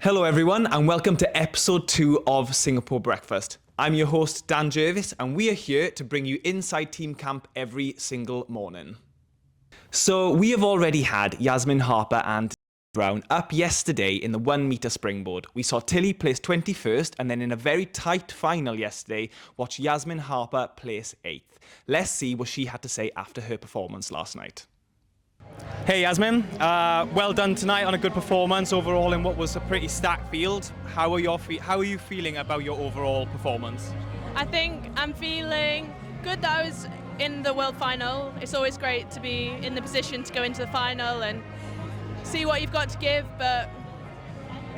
Hello everyone and welcome to episode 2 of Singapore Breakfast. I'm your host Dan Jervis and we are here to bring you inside team camp every single morning. So we have already had Yasmin Harper and Brown up yesterday in the 1 metre springboard. We saw Tilly place 21st and then in a very tight final yesterday watched Yasmin Harper place 8th. Let's see what she had to say after her performance last night. Hey Yasmin, well done tonight on a good performance overall in what was a pretty stacked field. How are you feeling about your overall performance? I think I'm feeling good that I was in the world final. It's always great to be in the position to go into the final and see what you've got to give, but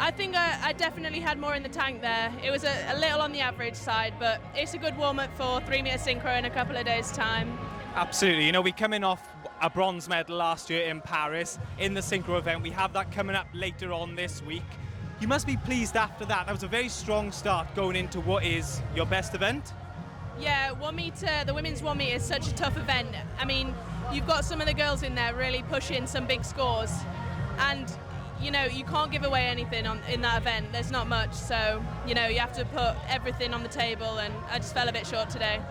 I think I definitely had more in the tank there. It was a little on the average side, but it's a good warm-up for 3 metre synchro in a couple of days' time. Absolutely. You know, we're coming off a bronze medal last year in Paris in the synchro event. We have that coming up later on this week. You must be pleased after that. That was a very strong start going into what is your best event. Yeah, 1 metre, the women's 1 metre is such a tough event. I mean, you've got some of the girls in there really pushing some big scores, and you know, you can't give away anything in that event. There's not much, so you know, you have to put everything on the table, and I just fell a bit short today.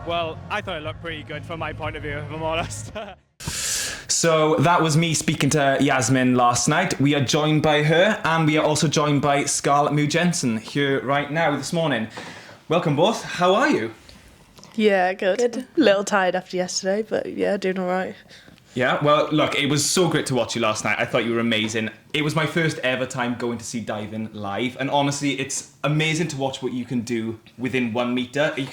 Well, I thought it looked pretty good from my point of view, if I'm honest. So that was me speaking to Yasmin last night. We are joined by her, and we are also joined by Scarlett Mew Jensen here right now this morning. Welcome both. How are you? Yeah, good. A little tired after yesterday, but yeah, doing all right. Yeah, well, look, it was so great to watch you last night. I thought you were amazing. It was my first ever time going to see diving live, and honestly, it's amazing to watch what you can do within 1 metre. You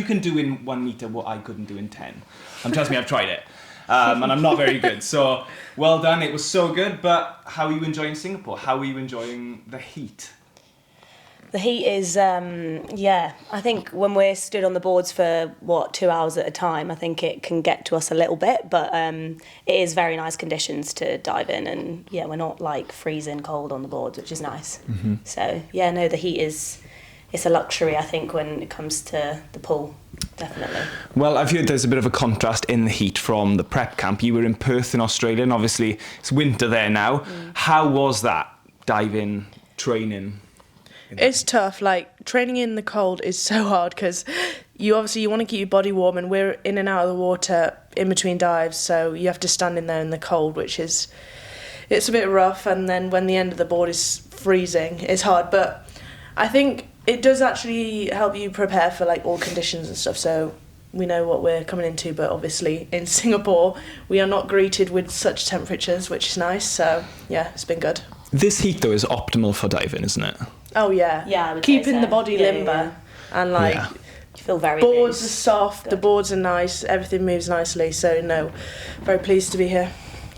can do in 1 metre what I couldn't do in 10. And trust me, I've tried it, and I'm not very good. So, well done. It was so good. But how are you enjoying Singapore? How are you enjoying the heat? The heat is, I think when we're stood on the boards for, 2 hours at a time, I think it can get to us a little bit, but it is very nice conditions to dive in, and yeah, we're not like freezing cold on the boards, which is nice. Mm-hmm. So yeah, no, the heat it's a luxury, I think, when it comes to the pool, definitely. Well, I've heard there's a bit of a contrast in the heat from the prep camp. You were in Perth in Australia, and obviously it's winter there now. How was that diving, training? It's tough. Like, training in the cold is so hard because you want to keep your body warm, and we're in and out of the water in between dives, so you have to stand in there in the cold, it's a bit rough. And then when the end of the board is freezing, it's hard. But I think it does actually help you prepare for like all conditions and stuff, so we know what we're coming into. But obviously in Singapore we are not greeted with such temperatures, which is nice. So yeah, it's been good. This heat though is optimal for diving, isn't it? Oh yeah, I would keeping say so. the body limber. And like Yeah. You feel very boards loose. are soft, Good. the boards are nice, everything moves nicely. So no, very pleased to be here.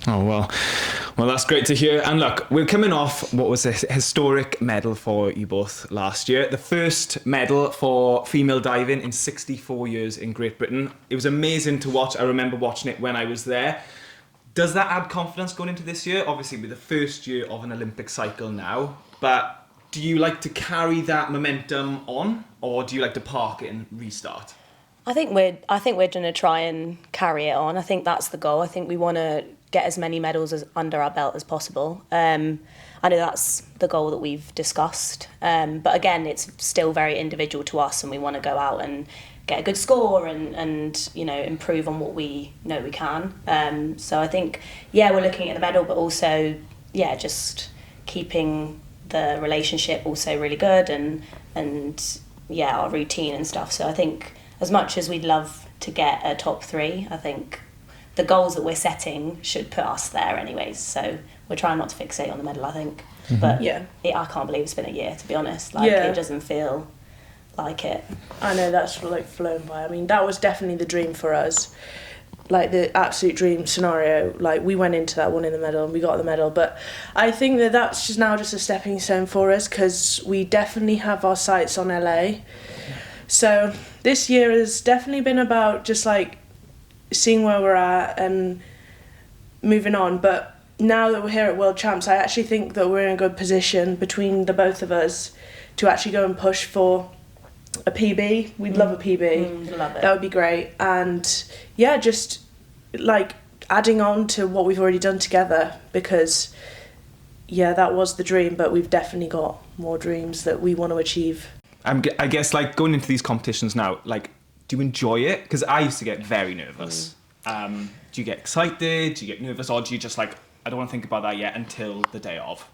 Oh, well, that's great to hear. And look, we're coming off what was a historic medal for you both last year. The first medal for female diving in 64 years in Great Britain. It was amazing to watch. I remember watching it when I was there. Does that add confidence going into this year? Obviously, we're the first year of an Olympic cycle now. But do you like to carry that momentum on, or do you like to park it and restart? I think we're going to try and carry it on. I think that's the goal. I think we want to get as many medals as under our belt as possible. I know that's the goal that we've discussed. But again, it's still very individual to us, and we want to go out and get a good score and you know, improve on what we know we can. So I think, yeah, we're looking at the medal, but also, yeah, just keeping the relationship also really good and yeah, our routine and stuff. So I think as much as we'd love to get a top 3, I think the goals that we're setting should put us there anyways. So we're trying not to fixate on the medal, I think. Mm-hmm. But Yeah. I can't believe it's been a year, to be honest. Like, Yeah. It doesn't feel like it. I know, that's like flown by. I mean, that was definitely the dream for us. Like the absolute dream scenario. Like, we went into that winning the medal and we got the medal. But I think that that's just now just a stepping stone for us, because we definitely have our sights on LA. So this year has definitely been about just like seeing where we're at and moving on. But now that we're here at World Champs, I actually think that we're in a good position between the both of us to actually go and push for a PB. We'd love a PB. Love it. That would be great. And yeah, just like adding on to what we've already done together, because yeah, that was the dream, but we've definitely got more dreams that we want to achieve. I guess, like, going into these competitions now, like, do you enjoy it? Because I used to get very nervous. Do you get excited? Do you get nervous? Or do you just like, I don't want to think about that yet until the day of?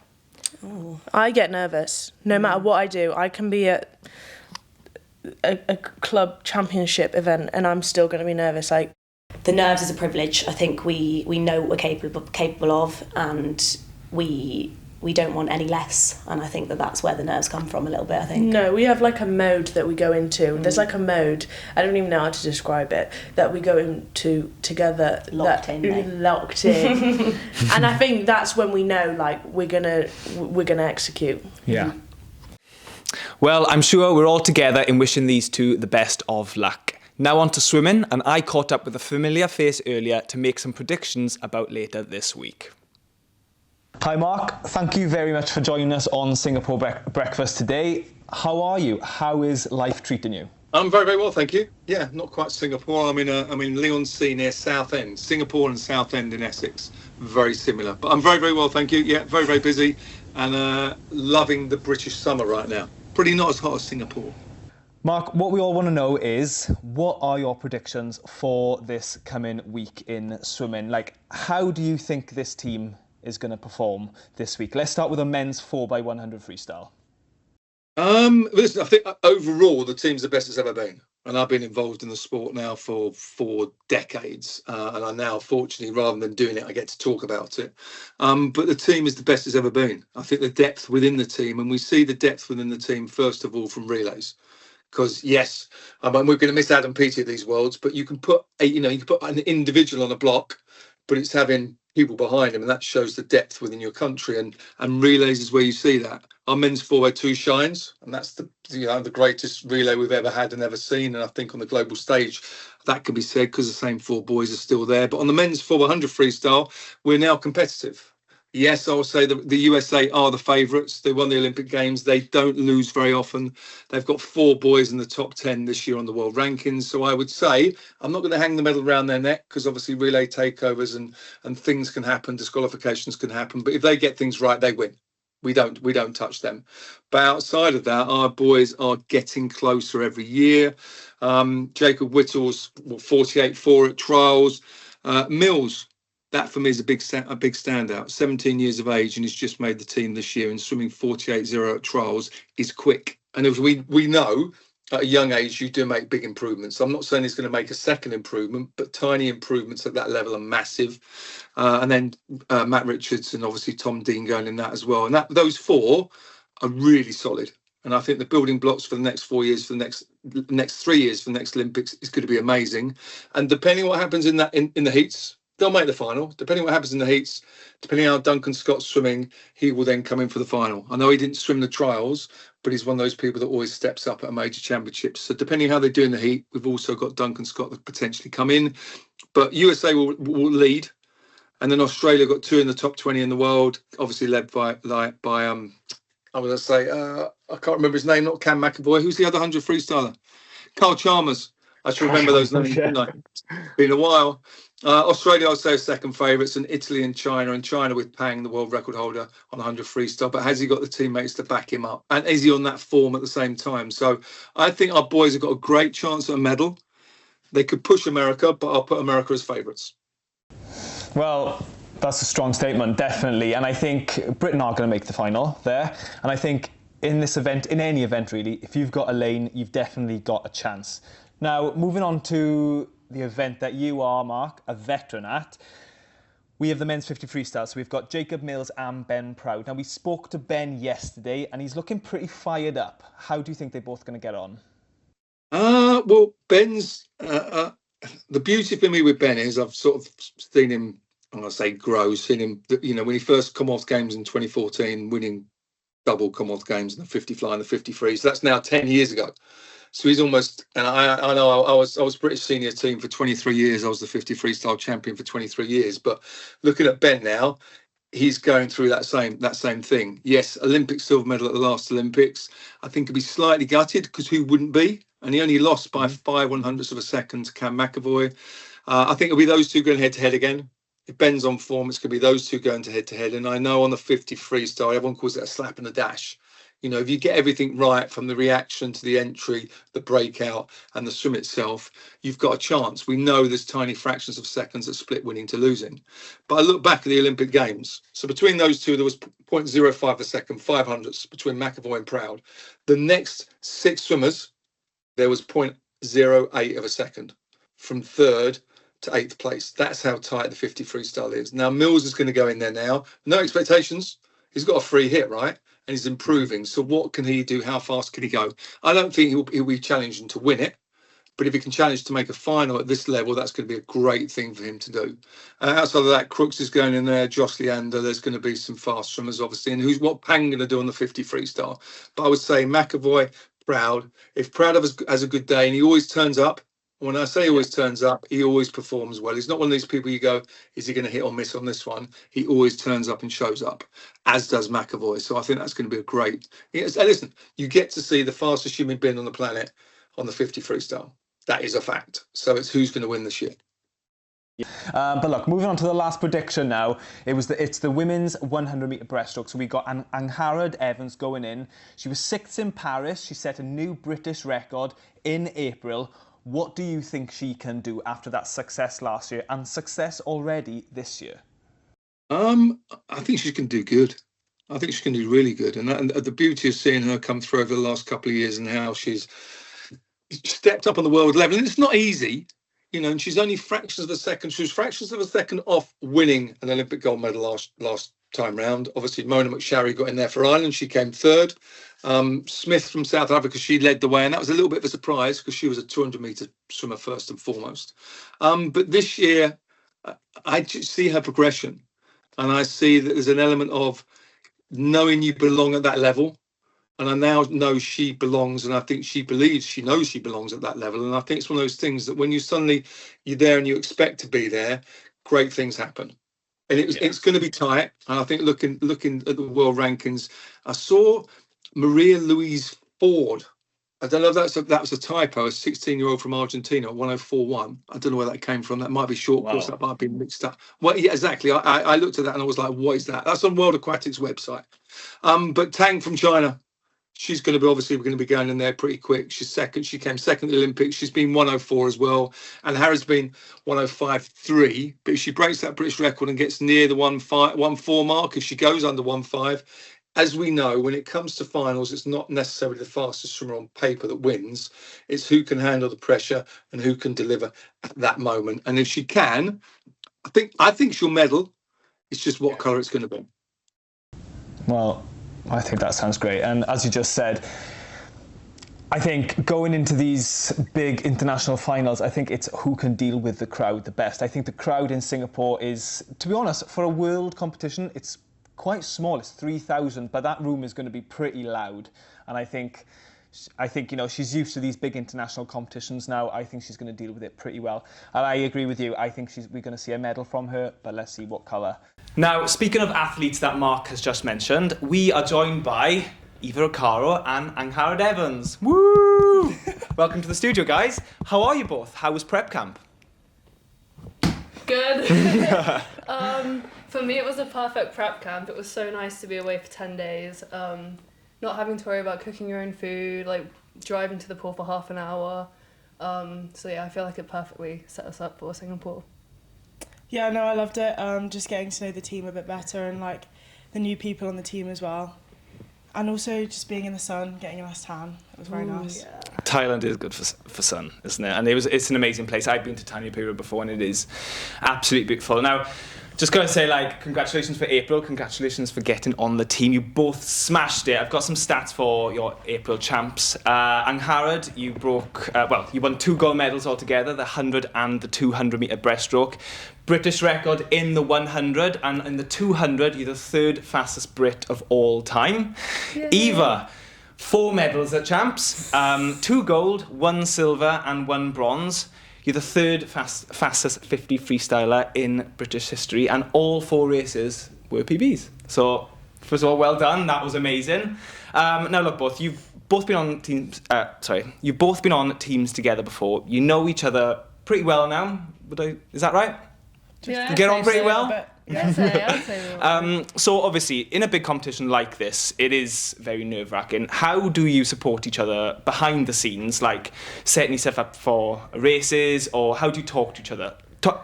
I get nervous. No matter what I do, I can be at a club championship event and I'm still going to be nervous. Like, the nerves is a privilege. I think we know what we're capable of, and we don't want any less. And I think that's where the nerves come from a little bit, I think. No, we have like a mode that we go into. There's like a mode, I don't even know how to describe it, that we go into together. Locked in. And I think that's when we know, like, we're gonna execute. Yeah. Well, I'm sure we're all together in wishing these two the best of luck. Now on to swimming, and I caught up with a familiar face earlier to make some predictions about later this week. Hi Mark, thank you very much for joining us on Singapore Breakfast today. How are you? How is life treating you? I'm very, very well, thank you. Yeah, not quite Singapore. I'm in Leigh-on-Sea near Southend. Singapore and Southend in Essex, very similar. But I'm very, very well, thank you. Yeah, very, very busy and loving the British summer right now. Pretty not as hot as Singapore. Mark, what we all want to know is, what are your predictions for this coming week in swimming? Like, how do you think this team is going to perform this week? Let's start with a men's 4x100 freestyle. Listen, I think overall the team's the best it's ever been, and I've been involved in the sport now for 4 decades, and I now, fortunately, rather than doing it, I get to talk about it. But the team is the best it's ever been. I think the depth within the team, and we see the depth within the team first of all from relays. Because yes, we're going to miss Adam Peaty at these Worlds, but you can put you can put an individual on a block, but it's having people behind him, and that shows the depth within your country. And relays is where you see that. Our men's 4x2 shines, and that's the greatest relay we've ever had and ever seen. And I think on the global stage, that can be said because the same 4 boys are still there. But on the men's 4x100 freestyle, we're now competitive. Yes, I will say the USA are the favourites. They won the Olympic Games. They don't lose very often. They've got 4 boys in the top 10 this year on the world rankings. So I would say I'm not going to hang the medal around their neck, because obviously relay takeovers and things can happen, disqualifications can happen. But if they get things right, they win. We don't touch them. But outside of that, our boys are getting closer every year. Jacob Whittle's 48.4 at trials. Mills. That for me is a big standout. 17 years of age, and he's just made the team this year, and swimming 48.0 at trials is quick. And as we know, at a young age, you do make big improvements. I'm not saying he's going to make a second improvement, but tiny improvements at that level are massive. And then Matt Richards and obviously Tom Dean going in that as well. And those 4 are really solid. And I think the building blocks for the next 4 years, for the next 3 years, for the next Olympics is going to be amazing. And depending on what happens in the heats, they'll make the final. Depending on what happens in the heats, depending on how Duncan Scott's swimming, he will then come in for the final. I know he didn't swim the trials, but he's one of those people that always steps up at a major championship. So depending on how they do in the heat, we've also got Duncan Scott that potentially come in. But USA will lead. And then Australia got 2 in the top 20 in the world, obviously led by I was going to say, I can't remember his name, not Cam McAvoy. Who's the other 100 freestyler? Carl Chalmers. I should remember those names, didn't I? Been a while. Australia, I'd say, are second favourites, and Italy and China with Pang, the world record holder, on 100 freestyle. But has he got the teammates to back him up? And is he on that form at the same time? So I think our boys have got a great chance at a medal. They could push America, but I'll put America as favourites. Well, that's a strong statement, definitely. And I think Britain are going to make the final there. And I think in this event, in any event really, if you've got a lane, you've definitely got a chance. Now, moving on to the event that you are, Mark, a veteran at, we have the men's 50 freestyle. So we've got Jacob Mills and Ben Proud. Now, we spoke to Ben yesterday, and he's looking pretty fired up. How do you think they're both going to get on? Well, Ben's... the beauty for me with Ben is I've sort of seen him, I'm going to say grow, seen him, when he first Commonwealth Games in 2014, winning double Commonwealth Games in the 50 fly and the 50 free. So that's now 10 years ago. So he's almost, and I know I was British senior team for 23 years. I was the 50 freestyle champion for 23 years. But looking at Ben now, he's going through that same thing. Yes, Olympic silver medal at the last Olympics. I think he'll be slightly gutted, because who wouldn't be? And he only lost by 5/100ths of a second to Cam McAvoy. I think it'll be those two going head to head again. If Ben's on form, it's going to be those two going to head. And I know on the 50 freestyle, everyone calls it a slap in the dash. You know, if you get everything right from the reaction to the entry, the breakout and the swim itself, you've got a chance. We know there's tiny fractions of seconds that split winning to losing. But I look back at the Olympic Games. So between those two, there was 0.05 a second, 500ths between McAvoy and Proud. The next 6 swimmers, there was 0.08 of a second from 3rd to 8th place. That's how tight the 50 freestyle is. Now, Mills is going to go in there now. No expectations. He's got a free hit, right? And he's improving. So what can he do? How fast can he go? I don't think he'll be challenging to win it. But if he can challenge to make a final at this level, that's going to be a great thing for him to do. Outside of that, Crooks is going in there, Josh Leander, there's going to be some fast swimmers, obviously. And what Pang going to do on the 50 freestyle? But I would say McAvoy, Proud. If Proud has a good day, and he always turns up, when I say he always turns up, he always performs well. He's not one of these people you go, is he going to hit or miss on this one? He always turns up and shows up, as does McAvoy. So I think that's going to be a great... Listen, you get to see the fastest human being on the planet on the 50 freestyle. That is a fact. So it's who's going to win this year. But look, moving on to the last prediction now. It's the women's 100-metre breaststroke. So we got Angharad Evans going in. She was 6th in Paris. She set a new British record in April. What do you think she can do after that success last year and success already this year? I think she can do good. I think she can do really good. And the beauty of seeing her come through over the last couple of years and how she's stepped up on the world level. And it's not easy, you know, and she's only fractions of a second. She was fractions of a second off winning an Olympic gold medal last time round. Obviously, Mona McSharry got in there for Ireland. She came 3rd. Smith from South Africa, she led the way, and that was a little bit of a surprise because she was a 200-metre swimmer first and foremost. But this year, I just see her progression, and I see that there's an element of knowing you belong at that level. And I now know she belongs, and I think she knows she belongs at that level. And I think it's one of those things that when you're there and you expect to be there, great things happen. And it's going to be tight. And I think looking at the world rankings, I saw Maria Louise Ford. I don't know if that was a typo, a 16-year-old from Argentina at 104.1. I don't know where that came from. That might be short course. That might be mixed up. Well, yeah, exactly. I looked at that and I was like, what is that? That's on World Aquatics website. But Tang from China, she's going to be going in there pretty quick. She's second. She came second at the Olympics. She's been 104 as well. And Harry's been 105.3. But if she breaks that British record and gets near the 1.4 mark, if she goes under 1.5, as we know, when it comes to finals, it's not necessarily the fastest swimmer on paper that wins. It's who can handle the pressure and who can deliver at that moment. And if she can, I think she'll medal. It's just what colour it's going to be. Well, I think that sounds great. And as you just said, I think going into these big international finals, I think it's who can deal with the crowd the best. I think the crowd in Singapore is, to be honest, for a world competition, it's quite small. It's 3,000, but that room is going to be pretty loud. And I think you know, she's used to these big international competitions now. I think she's going to deal with it pretty well. And I agree with you. I think we're going to see a medal from her, but let's see what colour. Now, speaking of athletes that Mark has just mentioned, we are joined by Eva Ocaro and Angharad Evans. Woo! Welcome to the studio, guys. How are you both? How was prep camp? Good. For me, it was a perfect prep camp. It was so nice to be away for 10 days. Not having to worry about cooking your own food, like driving to the pool for half an hour. So yeah, I feel like it perfectly set us up for Singapore. Yeah, no, I loved it. Just getting to know the team a bit better and like the new people on the team as well. And also just being in the sun, getting a nice tan. It was very nice. Yeah. Thailand is good for sun, isn't it? And it's an amazing place. I've been to Tanjapura before and it is absolutely beautiful. Now, just going to say, like, congratulations for April. Congratulations for getting on the team. You both smashed it. I've got some stats for your April champs. Angharad, you you won 2 gold medals altogether, the 100 and the 200-metre breaststroke. British record in the 100, and in the 200, you're the 3rd fastest Brit of all time. Yay. Eva, 4 medals at champs, 2 gold, 1 silver and 1 bronze. You're the 3rd fastest 50 freestyler in British history, and all 4 races were PBs. So, first of all, well done. That was amazing. Now, look, you've both been on teams. You've both been on teams together before. You know each other pretty well now. Is that right? Yeah, Get on pretty A well? bit. I'd say we were. So obviously, in a big competition like this, it is very nerve-wracking. How do you support each other behind the scenes, like setting yourself up for races, or how do you talk to each other?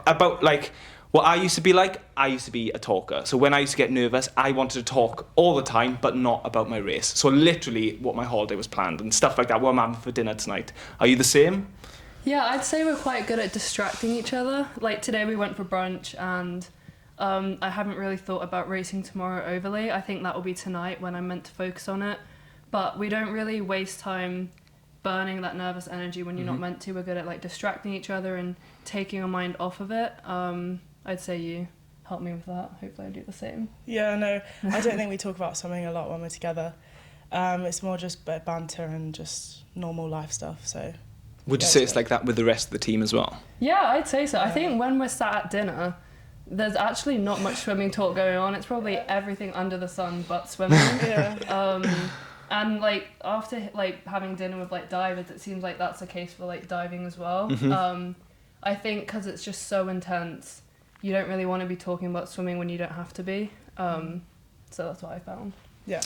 About like what I used to be like, I used to be a talker. So when I used to get nervous, I wanted to talk all the time, but not about my race. So literally what my holiday was planned and stuff like that, what I'm having for dinner tonight. Are you the same? Yeah, I'd say we're quite good at distracting each other. Like today we went for brunch and I haven't really thought about racing tomorrow overly. I think that will be tonight when I'm meant to focus on it. But we don't really waste time burning that nervous energy when you're not meant to. We're good at like distracting each other and taking our mind off of it. I'd say you help me with that. Hopefully I do the same. Yeah, no, I don't think we talk about swimming a lot when we're together. It's more just banter and just normal life stuff, so... Would you say it's like that with the rest of the team as well? Yeah, I'd say so. I think when we're sat at dinner, there's actually not much swimming talk going on. It's probably everything under the sun but swimming. And like after like having dinner with like divers, it seems like that's the case for like diving as well. I think because it's just so intense, you don't really want to be talking about swimming when you don't have to be. So that's what I found. Yeah.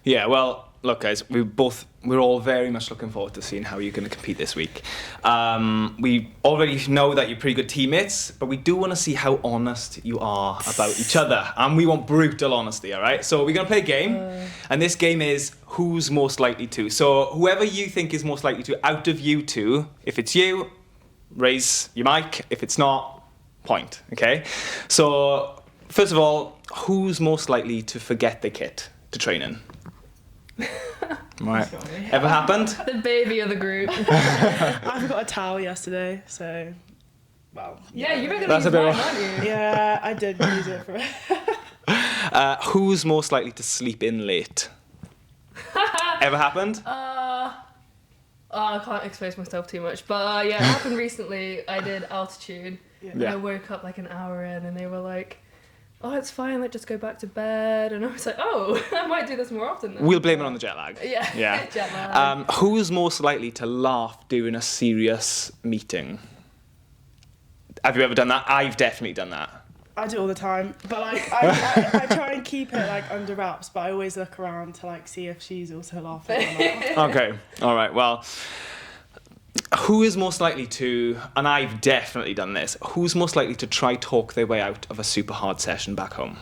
Yeah, well, look, guys, we're all very much looking forward to seeing how you're going to compete this week. We already know that you're pretty good teammates, but we do want to see how honest you are about each other. And we want brutal honesty, all right? So we're going to play a game, and this game is who's most likely to. So whoever you think is most likely to, out of you two, if it's you, raise your mic. If it's not, point, okay? So first of all, who's most likely to forget the kit to train in? Right. Ever happened? The baby of the group. I forgot a towel yesterday, so... Well... Yeah, you were going to That's use a bit mine, of- aren't you? Yeah, I did use it for it. Who's most likely to sleep in late? Ever happened? I can't expose myself too much, but yeah, it happened recently. I did altitude, and Yeah. I woke up like an hour in, and they were like, "Oh, it's fine. Like, just go back to bed." And I was like, "Oh, I might do this more often then." We'll blame it on the jet lag. Yeah. Yeah. Jet lag. Who's most likely to laugh during a serious meeting? Have you ever done that? I've definitely done that. I do it all the time, but like I try and keep it like under wraps, but I always look around to like see if she's also laughing or not. Okay. All right. Well, who is most likely to, and I've definitely done this, who's most likely to try talk their way out of a super hard session back home?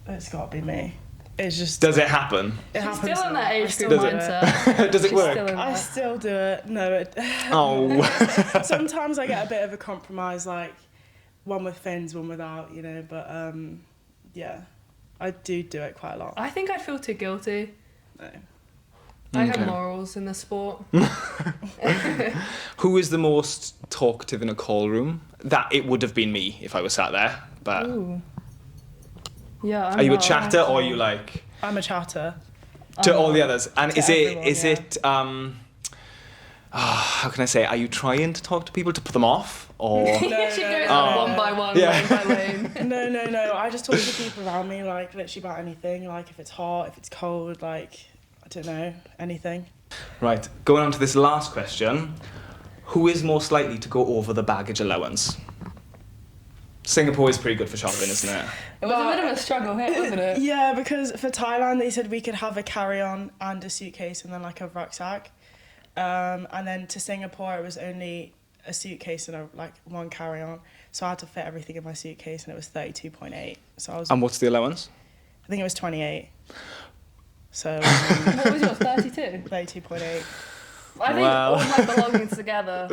It's got to be me. It's just... Does it happen? It She's happens still in that now. I age still group do it. mindset. Does it She's work? still in I that. still do it. No, Oh. sometimes I get a bit of a compromise, like one with fins, one without, you know. But yeah, I do it quite a lot. I think I'd feel too guilty. No. I Okay. have morals in the sport. Who is the most talkative in a call room? That it would have been me if I was sat there. But Ooh. Yeah. I'm are you a not. chatter or are you like I'm a chatter. to all the others? And To is it everyone, is yeah. it how can I say? Are you trying to talk to people to put them off or? She goes Oh. one by one, Yeah. lane by lane. No. I just talk to people around me, like literally about anything. Like if it's hot, if it's cold, like I don't know, anything. Right. Going on to this last question, who is most likely to go over the baggage allowance? Singapore is pretty good for shopping, isn't it? It was a bit of a struggle here, wasn't it? Yeah, because for Thailand they said we could have a carry-on and a suitcase and then like a rucksack. And then to Singapore it was only a suitcase and like one carry-on. So I had to fit everything in my suitcase and it was 32.8. So I was And what's the allowance? I think it was 28. So What was yours, 32? 32.8. I think Wow. all my belongings together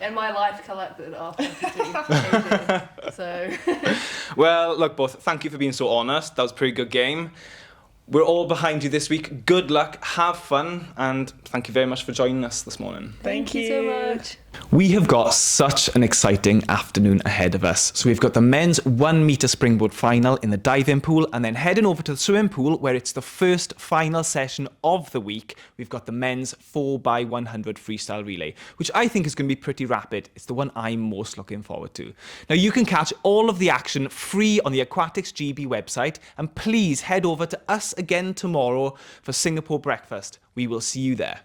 and my life collected are 32 kg. So, Well, look, both, thank you for being so honest. That was a pretty good game. We're all behind you this week. Good luck, have fun, and thank you very much for joining us this morning. Thank you so much. We have got such an exciting afternoon ahead of us. So we've got the men's 1 metre springboard final in the diving pool, and then heading over to the swimming pool where it's the first final session of the week. We've got the men's 4x100 freestyle relay, which I think is going to be pretty rapid. It's the one I'm most looking forward to. Now you can catch all of the action free on the Aquatics GB website, and please head over to us again tomorrow for Singapore breakfast. We will see you there.